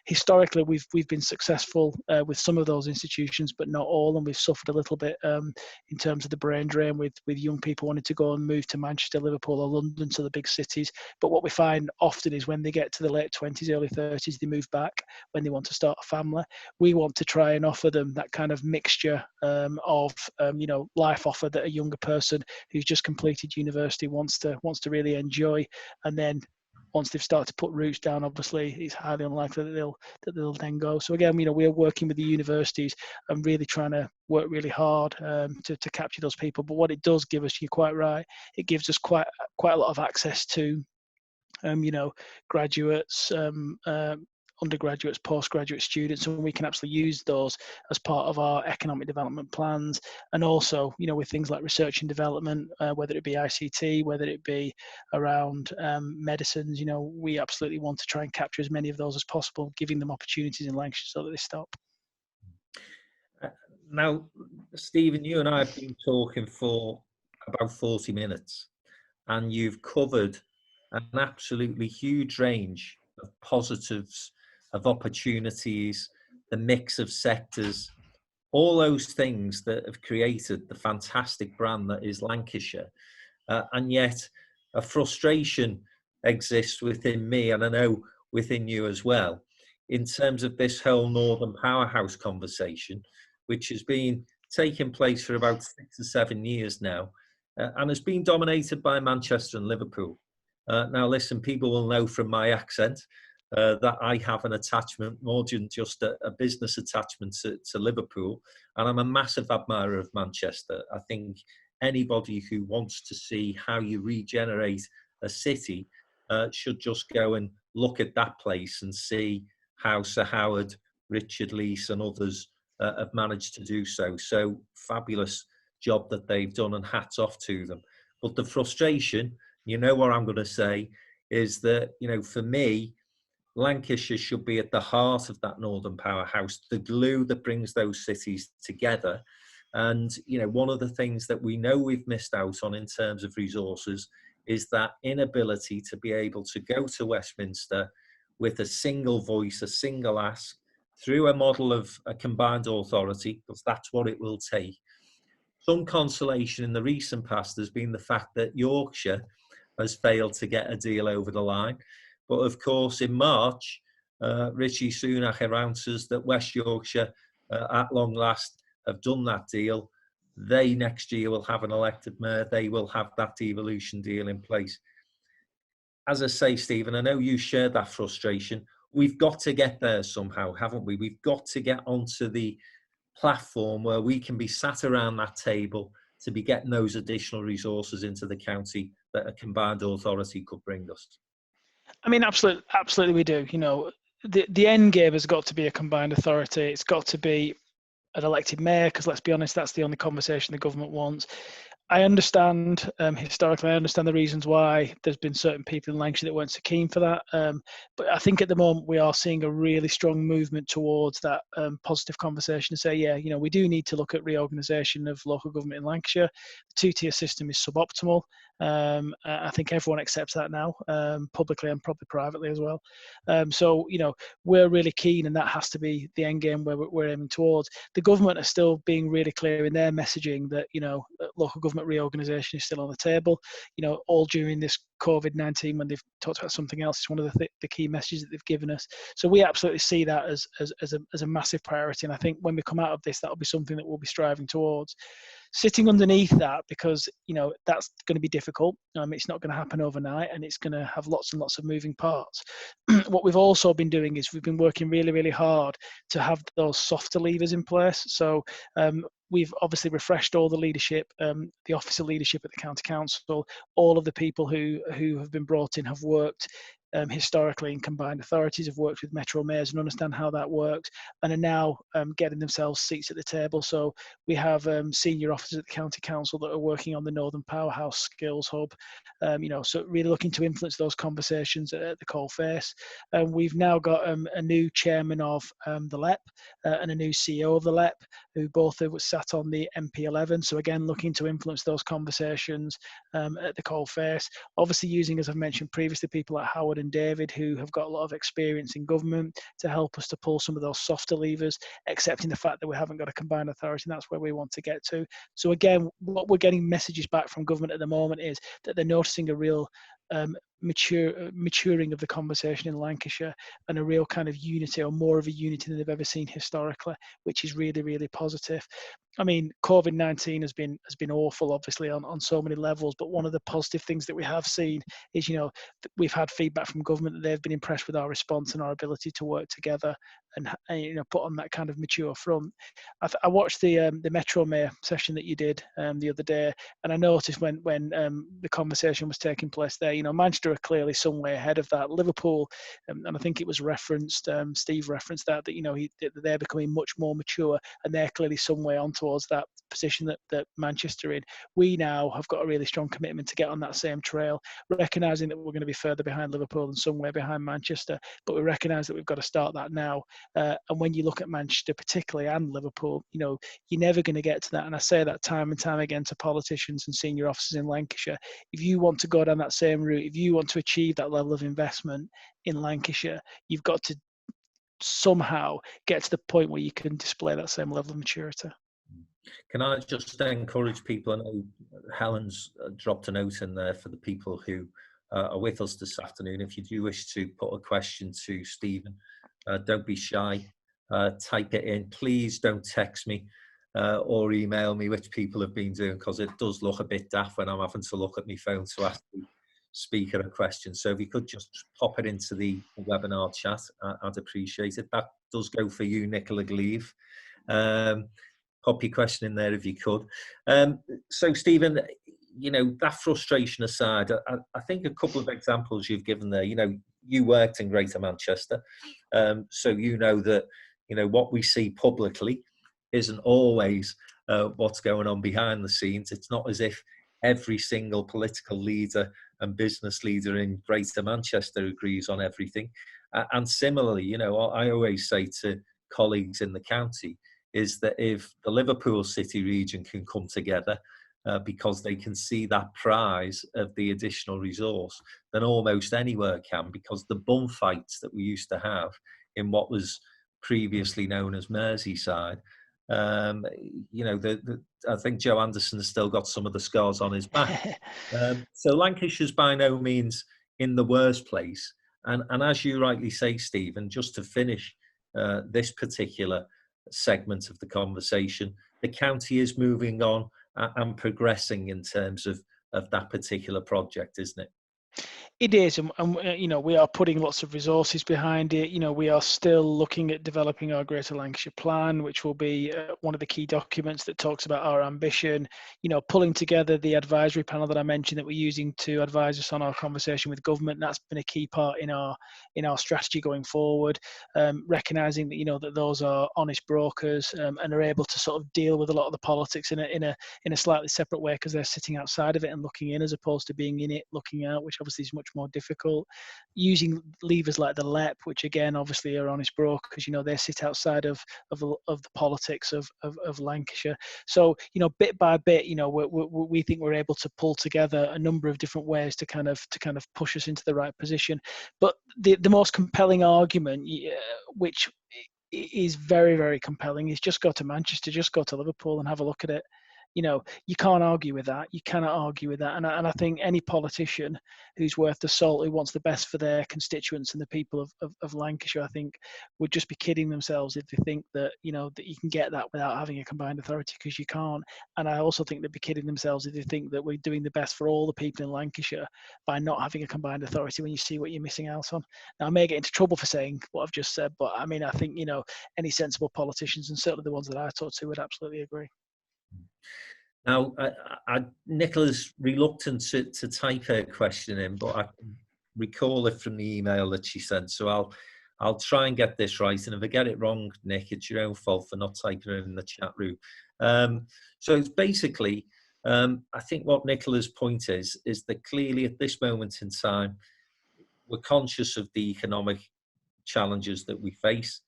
Historically, we've been successful with some of those institutions, but not all, and we've suffered a little bit in terms of the brain drain with young people wanting to go and move to Manchester, Liverpool, or London, to the big cities. But what we find often is when they get to the late 20s, early 30s, they move back when they want to start a family. We want to try and offer them that kind of mixture of life offer that a younger person who's just completed university wants to really enjoy. And then once they've started to put roots down, obviously it's highly unlikely that they'll then go. So again, we're working with the universities and really trying to work really hard to capture those people. But what it does give us, you're quite right, it gives us quite a lot of access to graduates, undergraduates, postgraduate students, and we can actually use those as part of our economic development plans. And also, with things like research and development, whether it be ICT, whether it be around medicines, we absolutely want to try and capture as many of those as possible, giving them opportunities in Lancashire so that they stop. Now, Stephen, you and I have been talking for about 40 minutes, and you've covered an absolutely huge range of positives, of opportunities, the mix of sectors, all those things that have created the fantastic brand that is Lancashire. And yet a frustration exists within me, and I know within you as well, in terms of this whole Northern Powerhouse conversation, which has been taking place for about 6 or 7 years now, and has been dominated by Manchester and Liverpool. Now, listen, people will know from my accent that I have an attachment, more than just a business attachment to Liverpool, and I'm a massive admirer of Manchester. I think anybody who wants to see how you regenerate a city should just go and look at that place and see how Sir Howard, Richard Leese and others have managed to do so. So fabulous job that they've done, and hats off to them. But the frustration, what I'm going to say, is that, for me, Lancashire should be at the heart of that Northern Powerhouse, the glue that brings those cities together. And, one of the things that we know we've missed out on in terms of resources is that inability to be able to go to Westminster with a single voice, a single ask, through a model of a combined authority, because that's what it will take. Some consolation in the recent past has been the fact that Yorkshire has failed to get a deal over the line. But of course, in March, Rishi Sunak announces that West Yorkshire, at long last, have done that deal. They next year will have an elected mayor. They will have that devolution deal in place. As I say, Stephen, I know you share that frustration. We've got to get there somehow, haven't we? We've got to get onto the platform where we can be sat around that table to be getting those additional resources into the county that a combined authority could bring us. I mean, absolutely we do. The end game has got to be a combined authority. It's got to be an elected mayor, because let's be honest, that's the only conversation the government wants. I understand historically, I understand the reasons why there's been certain people in Lancashire that weren't so keen for that. But I think at the moment we are seeing a really strong movement towards that positive conversation to say, yeah, we do need to look at reorganisation of local government in Lancashire. The two-tier system is suboptimal. I think everyone accepts that now, publicly and probably privately as well. So, we're really keen, and that has to be the end game where we're aiming towards. The government are still being really clear in their messaging that, local government reorganisation is still on the table. All during this COVID-19, when they've talked about something else, it's one of the key messages that they've given us. So we absolutely see that as a massive priority. And I think when we come out of this, that'll be something that we'll be striving towards. Sitting underneath that, because that's going to be difficult. It's not going to happen overnight, and it's going to have lots and lots of moving parts. What we've also been doing is we've been working really, really hard to have those softer levers in place. So we've obviously refreshed all the leadership, the officer leadership at the county council. All of the people who have been brought in have worked historically in combined authorities, have worked with metro mayors and understand how that works, and are now getting themselves seats at the table. So we have senior officers at the county council that are working on the Northern Powerhouse skills hub, so really looking to influence those conversations at the coalface. We've now got a new chairman of the LEP and a new CEO of the LEP, who both have sat on the MP11. So again, looking to influence those conversations at the coalface. Obviously using, as I've mentioned previously, people like Howard and David, who have got a lot of experience in government, to help us to pull some of those softer levers, accepting the fact that we haven't got a combined authority, and that's where we want to get to. So again, what we're getting messages back from government at the moment is that they're noticing a real maturing of the conversation in Lancashire, and a real kind of unity, or more of a unity than they've ever seen historically, which is really, really positive. I mean, COVID-19 has been awful, obviously, on so many levels. But one of the positive things that we have seen is, we've had feedback from government that they've been impressed with our response and our ability to work together and put on that kind of mature front. I watched the Metro Mayor session that you did the other day, and I noticed when the conversation was taking place there, Manchester are clearly some way ahead of that. Liverpool, and I think it was referenced, Steve referenced that they're becoming much more mature, and they're clearly some way on towards that position that Manchester in. We now have got a really strong commitment to get on that same trail, recognising that we're going to be further behind Liverpool and somewhere behind Manchester, but we recognise that we've got to start that now. And when you look at Manchester particularly, and Liverpool, you're never going to get to that. And I say that time and time again to politicians and senior officers in Lancashire. If you want to go down that same route, if you want to achieve that level of investment in Lancashire, you've got to somehow get to the point where you can display that same level of maturity. Can I just encourage people? I know Helen's dropped a note in there for the people who are with us this afternoon. If you do wish to put a question to Stephen, don't be shy. Type it in. Please don't text me or email me, which people have been doing, because it does look a bit daft when I'm having to look at my phone to ask the speaker a question. So if you could just pop it into the webinar chat, I'd appreciate it. That does go for you, Nicola Gleave. Pop your question in there if you could. So Stephen, that frustration aside, I think a couple of examples you've given there, you worked in Greater Manchester, so that, what we see publicly isn't always what's going on behind the scenes. It's not as if every single political leader and business leader in Greater Manchester agrees on everything. And similarly, I always say to colleagues in the county is that if the Liverpool City region can come together because they can see that prize of the additional resource, then almost anywhere can, because the bum fights that we used to have in what was previously known as Merseyside, I think Joe Anderson has still got some of the scars on his back. So Lancashire's by no means in the worst place. And as you rightly say, Stephen, just to finish this particular segment of the conversation, the county is moving on and progressing in terms of that particular project, isn't it? It is, and we are putting lots of resources behind it. We are still looking at developing our Greater Lancashire Plan, which will be one of the key documents that talks about our ambition. Pulling together the advisory panel that I mentioned that we're using to advise us on our conversation with government. That's been a key part in our strategy going forward. Recognizing that that those are honest brokers and are able to sort of deal with a lot of the politics in a slightly separate way, because they're sitting outside of it and looking in, as opposed to being in it looking out, which obviously is much more difficult. Using levers like the LEP, which again obviously are honest brokers, they sit outside of the politics of Lancashire. So bit by bit, we think we're able to pull together a number of different ways to kind of push us into the right position. But the most compelling argument, which is very, very compelling, is just go to Manchester, just go to Liverpool and have a look at it. You can't argue with that. You cannot argue with that. And I think any politician who's worth the salt, who wants the best for their constituents and the people of Lancashire, I think would just be kidding themselves if they think that, that you can get that without having a combined authority, because you can't. And I also think they'd be kidding themselves if they think that we're doing the best for all the people in Lancashire by not having a combined authority, when you see what you're missing out on. Now, I may get into trouble for saying what I've just said, but I mean, I think, any sensible politicians, and certainly the ones that I talk to, would absolutely agree. Now, Nicola's reluctant to type her question in, but I can recall it from the email that she sent. So I'll try and get this right. And if I get it wrong, Nick, it's your own fault for not typing it in the chat room. So it's basically, I think what Nicola's point is that clearly at this moment in time, we're conscious of the economic challenges that we face,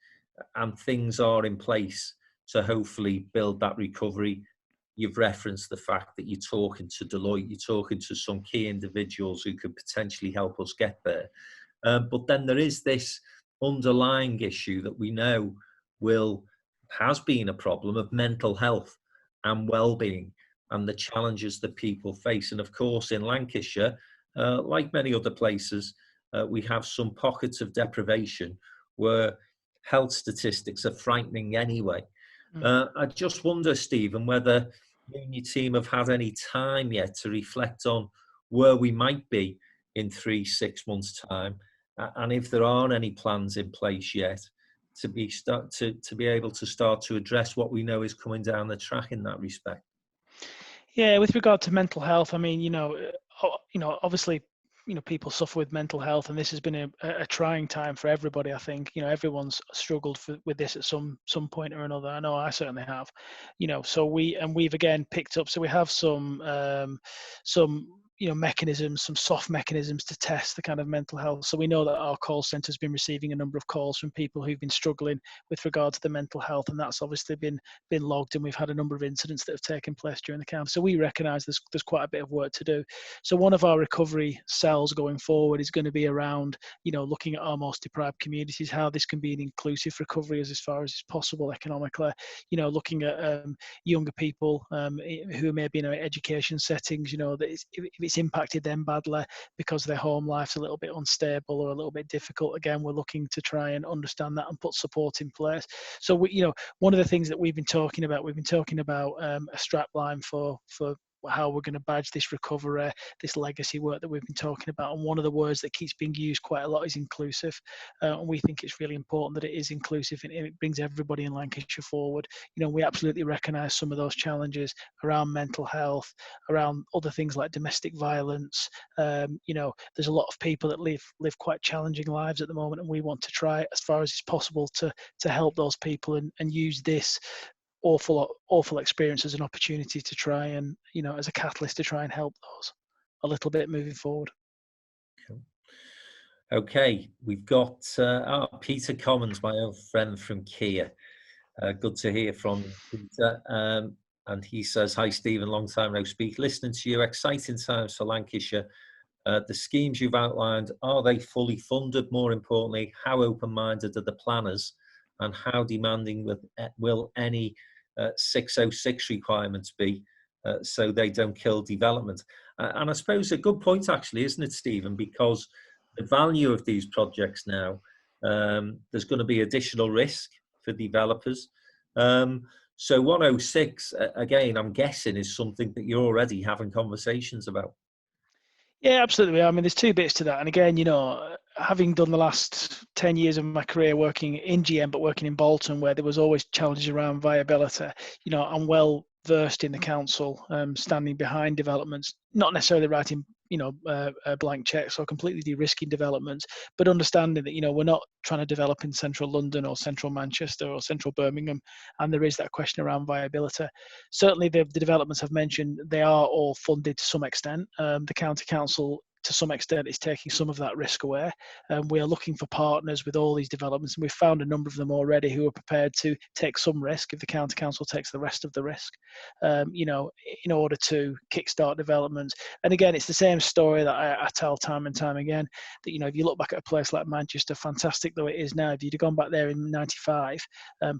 and things are in place to hopefully build that recovery. You've referenced the fact that you're talking to Deloitte, you're talking to some key individuals who could potentially help us get there. But then there is this underlying issue that we know has been a problem of mental health and well-being, and the challenges that people face. And of course, in Lancashire, like many other places, we have some pockets of deprivation where health statistics are frightening anyway. I just wonder, Stephen, whether you and your team have had any time yet to reflect on where we might be in 3-6 months' time, and if there aren't any plans in place yet to be able to start to address what we know is coming down the track in that respect. Yeah, with regard to mental health, I mean, obviously, people suffer with mental health, and this has been a trying time for everybody. I think, everyone's struggled with this at some point or another. I know I certainly have, so we've again picked up, so we have some mechanisms, some soft mechanisms to test the kind of mental health. So we know that our call centre has been receiving a number of calls from people who've been struggling with regard to the mental health, and that's obviously been logged, and we've had a number of incidents that have taken place during the camp. So we recognise there's quite a bit of work to do. So one of our recovery cells going forward is going to be around, looking at our most deprived communities, how this can be an inclusive recovery as far as is possible economically, looking at younger people who may be in education settings, that if it's impacted them badly because their home life's a little bit unstable or a little bit difficult. Again, we're looking to try and understand that and put support in place. So one of the things that we've been talking about a strap line for how we're going to badge this recovery, this legacy work that we've been talking about. And one of the words that keeps being used quite a lot is inclusive. And we think it's really important that it is inclusive, and it brings everybody in Lancashire forward. We absolutely recognise some of those challenges around mental health, around other things like domestic violence. There's a lot of people that live quite challenging lives at the moment, and we want to try as far as it's possible to help those people and use this awful experience as an opportunity to try and, as a catalyst to try and help those a little bit moving forward. Okay, we've got Peter Commons, my old friend from Kia. Good to hear from Peter. And he says, "Hi Stephen, long time no speak. Listening to you, exciting times for Lancashire. The schemes you've outlined, are they fully funded? More importantly, how open-minded are the planners, and how demanding will any 606 requirements be, so they don't kill development?" And I suppose a good point actually, isn't it, Stephen? Because the value of these projects now, there's going to be additional risk for developers. So 106, again, I'm guessing is something that you're already having conversations about. Yeah, absolutely. I mean, there's two bits to that. And again, having done the last 10 years of my career working in GM, but working in Bolton, where there was always challenges around viability, I'm well versed in the council, standing behind developments, not necessarily writing, blank checks or completely de-risking developments, but understanding that, we're not trying to develop in central London or central Manchester or central Birmingham. And there is that question around viability. Certainly the developments I've mentioned, they are all funded to some extent. The county council, to some extent, is taking some of that risk away. We are looking for partners with all these developments, and we've found a number of them already who are prepared to take some risk if the county council takes the rest of the risk, in order to kickstart development. And again, it's the same story that I tell time and time again, that, if you look back at a place like Manchester, fantastic though it is now, if you'd have gone back there in 95,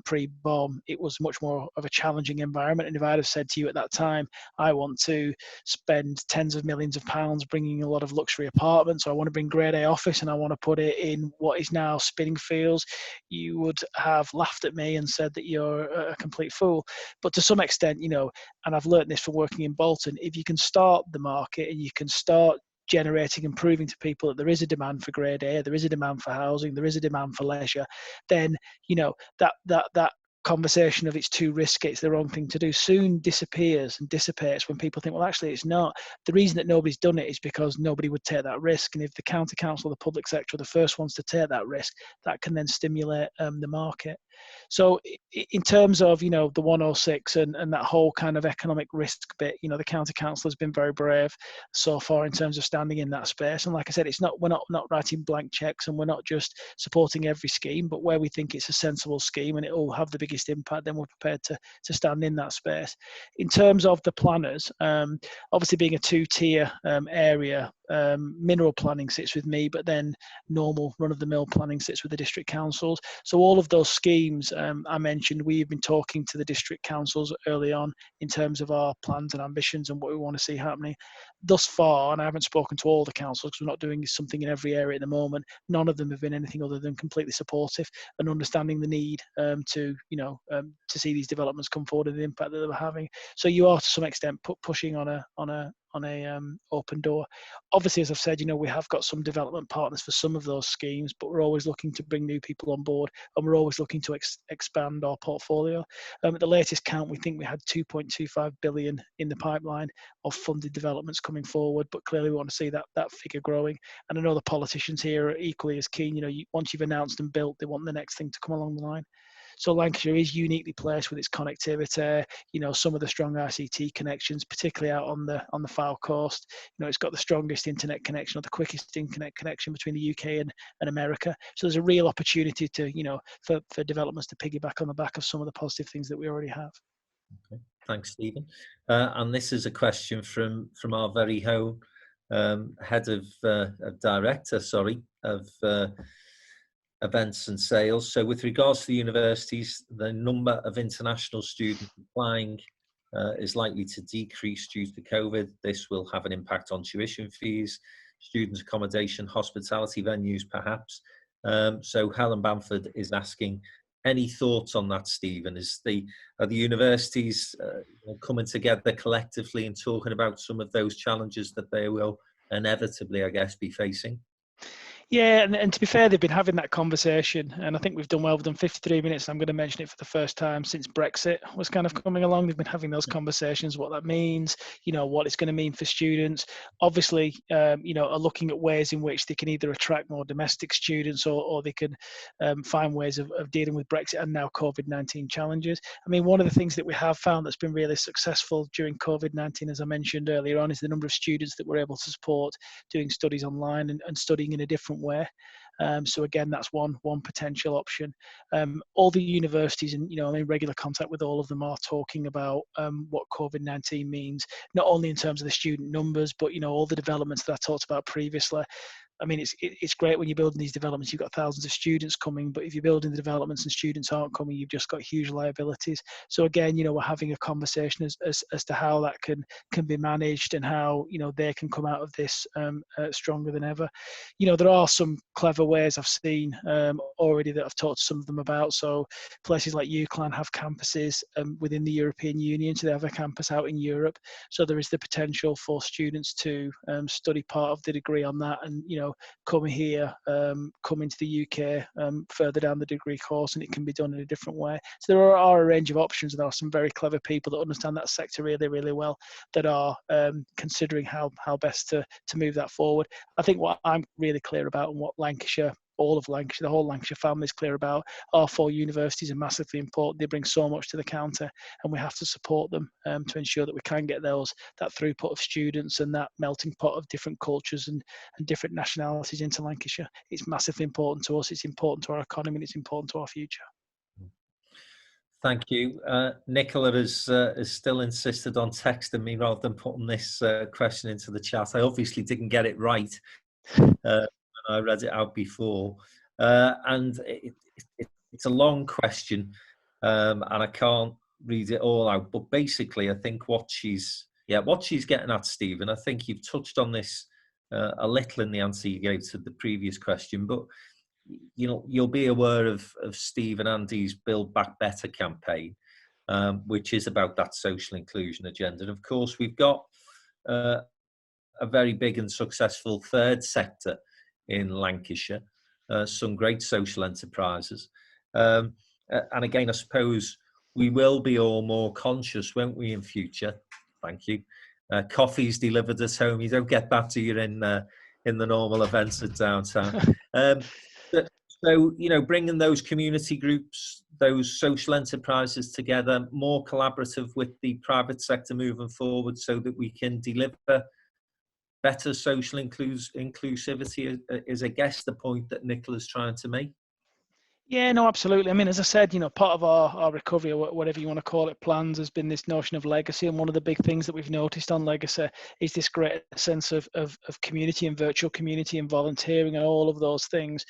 pre-bomb, it was much more of a challenging environment. And if I'd have said to you at that time, I want to spend tens of millions of pounds bringing a lot of luxury apartments, or I want to bring grade A office and I want to put it in what is now spinning fields, you would have laughed at me and said that you're a complete fool. But to some extent, and I've learned this from working in Bolton, if you can start the market and you can start generating and proving to people that there is a demand for grade A, there is a demand for housing, there is a demand for leisure, then that conversation of it's too risky, it's the wrong thing to do, soon disappears and dissipates when people think, well, actually it's not. The reason that nobody's done it is because nobody would take that risk. And if the county council, the public sector, are the first ones to take that risk, that can then stimulate the market. So in terms of, the 106 and that whole kind of economic risk bit, the county council has been very brave so far in terms of standing in that space. And like I said, we're not writing blank checks, and we're not just supporting every scheme, but where we think it's a sensible scheme and it will have the biggest impact, then we're prepared to stand in that space. In terms of the planners, obviously being a two-tier area, mineral planning sits with me, but then normal run-of-the-mill planning sits with the district councils. So all of those schemes I mentioned, we've been talking to the district councils early on in terms of our plans and ambitions and what we want to see happening. Thus far, and I haven't spoken to all the councils because we're not doing something in every area at the moment, none of them have been anything other than completely supportive and understanding the need to see these developments come forward and the impact that they were having. So you are to some extent pushing on a open door. Obviously, as I've said, we have got some development partners for some of those schemes, but we're always looking to bring new people on board, and we're always looking to expand our portfolio. At the latest count, we think we had 2.25 billion in the pipeline of funded developments coming forward, but clearly we want to see that figure growing. And I know the politicians here are equally as keen. Once you've announced and built, they want the next thing to come along the line. So Lancashire is uniquely placed with its connectivity, some of the strong ICT connections, particularly out on the Fylde coast. It's got the strongest internet connection, or the quickest internet connection between the UK and America. So there's a real opportunity to, for developments to piggyback on the back of some of the positive things that we already have. Okay. Thanks, Stephen. And this is a question from our very own head of events and sales. So with regards to the universities, the number of international students applying is likely to decrease due to COVID. This will have an impact on tuition fees, student accommodation, hospitality venues perhaps. So Helen Bamford is asking, any thoughts on that, Stephen? Are the universities coming together collectively and talking about some of those challenges that they will inevitably, I guess, be facing? Yeah, and to be fair, they've been having that conversation, and I think we've done well. We've done 53 minutes. I'm going to mention it for the first time since Brexit was kind of coming along. They've been having those conversations, what that means, what it's going to mean for students. Obviously, are looking at ways in which they can either attract more domestic students or they can find ways of dealing with Brexit and now COVID-19 challenges. I mean, one of the things that we have found that's been really successful during COVID-19, as I mentioned earlier on, is the number of students that we're able to support doing studies online and studying in a different way. So again, that's one potential option. All the universities, and I'm in regular contact with all of them, are talking about what COVID-19 means, not only in terms of the student numbers, but all the developments that I talked about previously. I mean, it's great when you're building these developments. You've got thousands of students coming, but if you're building the developments and students aren't coming, you've just got huge liabilities. So again, we're having a conversation as to how that can be managed and how they can come out of this stronger than ever. There are some clever ways I've seen already that I've talked to some of them about. So places like UCLan have campuses within the European Union, so they have a campus out in Europe. So there is the potential for students to study part of the degree on that, and come here, come into the UK further down the degree course, and it can be done in a different way. So there are a range of options, and there are some very clever people that understand that sector really, really well that are considering how best to move that forward. I think what I'm really clear about, and what Lancashire, all of Lancashire, the whole Lancashire family is clear about, our 4 universities are massively important. They bring so much to the counter, and we have to support them to ensure that we can get that throughput of students and that melting pot of different cultures and different nationalities into Lancashire. It's massively important to us. It's important to our economy, and it's important to our future. Thank you. Nicola has still insisted on texting me rather than putting this question into the chat. I obviously didn't get it right when I read it out before. And it's a long question, and I can't read it all out. But basically, I think what she's getting at, Stephen, I think you've touched on this a little in the answer you gave to the previous question, but you'll be aware of Steve and Andy's Build Back Better campaign, which is about that social inclusion agenda. And of course, we've got a very big and successful third sector in Lancashire, some great social enterprises. And again, I suppose we will be all more conscious, won't we, in future? Thank you. Coffee's delivered at home. You don't get that till you're in the normal events at downtown. So, bringing those community groups, those social enterprises together, more collaborative with the private sector moving forward so that we can deliver better social inclusivity is, I guess, the point that Nicola's trying to make. Yeah, no, absolutely. I mean, as I said, part of our recovery, or whatever you want to call it, plans has been this notion of legacy. And one of the big things that we've noticed on legacy is this great sense of community and virtual community and volunteering and all of those things,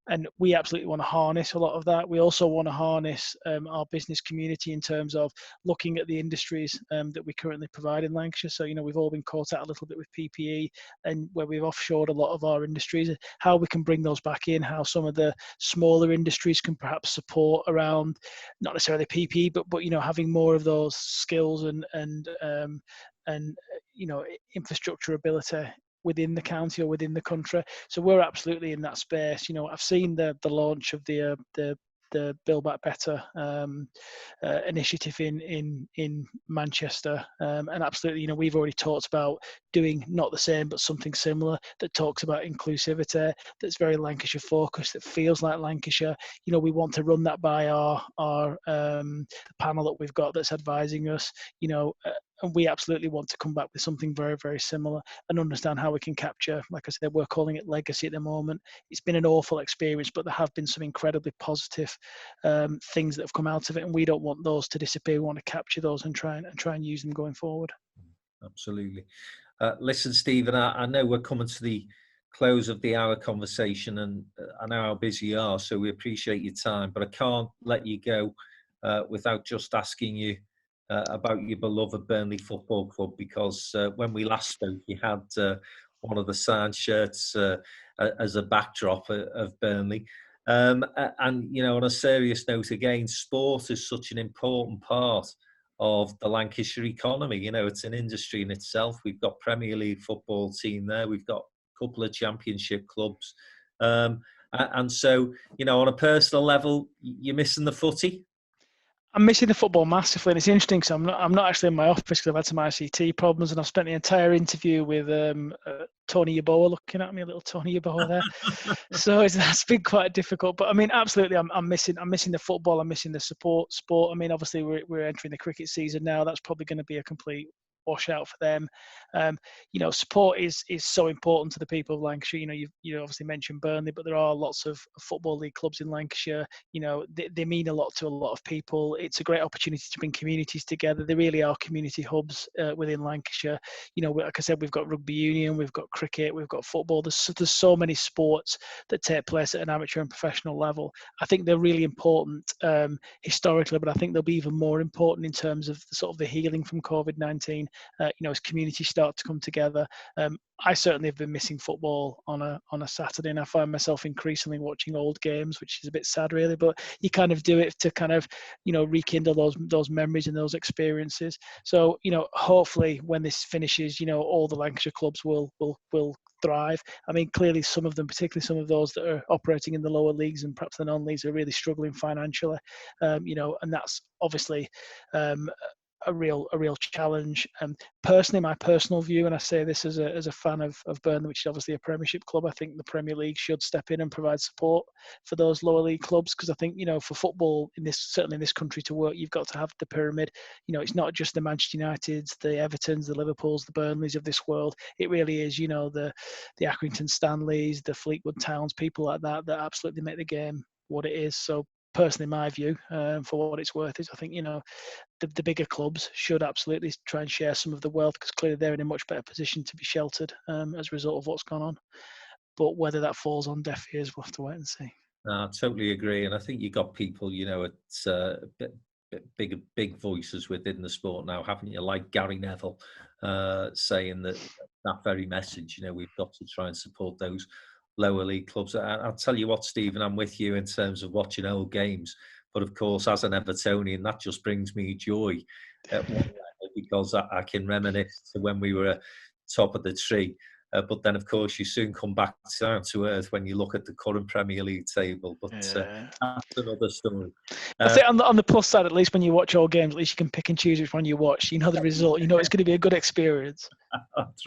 and we absolutely want to harness a lot of that. We also want to harness our business community in terms of looking at the industries that we currently provide in Lancashire. So, we've all been caught out a little bit with PPE, and where we've offshored a lot of our industries, how we can bring those back in, how some of the smaller industries can perhaps support around not necessarily PPE, but having more of those skills and infrastructure ability within the county or within the country. So we're absolutely in that space. I've seen the launch of the Build Back Better initiative in Manchester, and absolutely, we've already talked about doing not the same but something similar that talks about inclusivity, that's very Lancashire focused, that feels like Lancashire. We want to run that by our panel that we've got that's advising us, and we absolutely want to come back with something very, very similar and understand how we can capture, like I said, we're calling it legacy at the moment. It's been an awful experience, but there have been some incredibly positive things that have come out of it, and we don't want those to disappear. We want to capture those and try and use them going forward. Absolutely. Listen, Stephen, I know we're coming to the close of the hour conversation, and I know how busy you are, so we appreciate your time, but I can't let you go without just asking you about your beloved Burnley Football Club, because when we last spoke, you had one of the signed shirts as a backdrop of Burnley. And, on a serious note, again, sport is such an important part of the Lancashire economy. It's an industry in itself. We've got Premier League football team there. We've got a couple of championship clubs. And so, on a personal level, you're missing the footy? I'm missing the football massively, and it's interesting because I'm not actually in my office because I've had some ICT problems, and I've spent the entire interview with Tony Yeboah looking at me, a little Tony Yeboah there. So that's been quite difficult. But I mean, absolutely, I'm missing the football. I'm missing the sport. I mean, obviously we're entering the cricket season now. That's probably going to be a complete washout for them. Support is so important to the people of Lancashire. You obviously mentioned Burnley, but there are lots of football league clubs in Lancashire. They mean a lot to a lot of people. It's a great opportunity to bring communities together. They really are community hubs within Lancashire. Like I said, we've got rugby union, we've got cricket, we've got football. There's so many sports that take place at an amateur and professional level. I think they're really important historically, but I think they'll be even more important in terms of the healing from COVID-19. As communities start to come together. I certainly have been missing football on a Saturday, and I find myself increasingly watching old games, which is a bit sad, really. But you kind of do it to rekindle those memories and those experiences. So hopefully when this finishes, all the Lancashire clubs will thrive. I mean, clearly some of them, particularly some of those that are operating in the lower leagues and perhaps the non-leagues, are really struggling financially. And that's obviously a real challenge. Personally, my personal view, and I say this as a fan of Burnley, which is obviously a Premiership club, I think the Premier League should step in and provide support for those lower league clubs, because I think for football certainly in this country to work, you've got to have the pyramid. It's not just the Manchester Uniteds, the Evertons, the Liverpools, the Burnleys of this world. It really is the Accrington Stanleys, the Fleetwood Towns, people like that absolutely make the game what it is. So personally, my view, for what it's worth, is I think the bigger clubs should absolutely try and share some of the wealth, because clearly they're in a much better position to be sheltered as a result of what's gone on. But whether that falls on deaf ears, we'll have to wait and see. No, I totally agree, and I think you got people, it's big voices within the sport now, haven't you? Like Gary Neville saying that very message. We've got to try and support those lower league clubs. I'll tell you what, Stephen, I'm with you in terms of watching old games. But of course, as an Evertonian, that just brings me joy at one level, because I can reminisce to when we were top of the tree. But then, of course, you soon come back down to earth when you look at the current Premier League table. But that's another story. I think on the plus side, at least when you watch all games, at least you can pick and choose which one you watch. You know the result. It's going to be a good experience. That's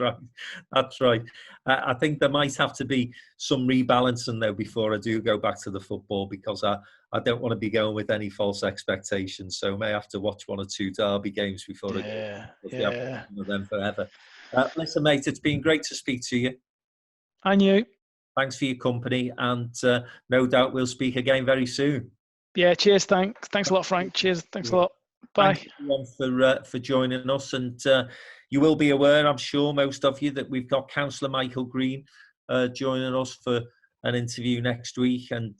right. I think there might have to be some rebalancing, though, before I do go back to the football, because I don't want to be going with any false expectations. So I may have to watch one or two derby games before I go with them forever. Listen, mate, it's been great to speak to you. And you. Thanks for your company, and no doubt we'll speak again very soon. Yeah, cheers. Thanks a lot, Frank. Cheers. Thanks a lot. Bye. Thanks everyone for joining us. And you will be aware, I'm sure, most of you, that we've got Councillor Michael Green joining us for an interview next week, and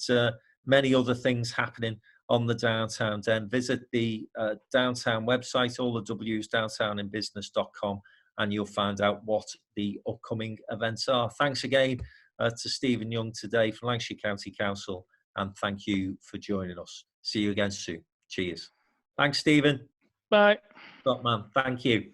many other things happening on the Downtown Den. Visit the Downtown website, all the W's, downtowninbusiness.com, and you'll find out what the upcoming events are. Thanks again to Stephen Young today from Lancashire County Council, and thank you for joining us. See you again soon. Cheers. Thanks, Stephen. Bye. Top man. Thank you.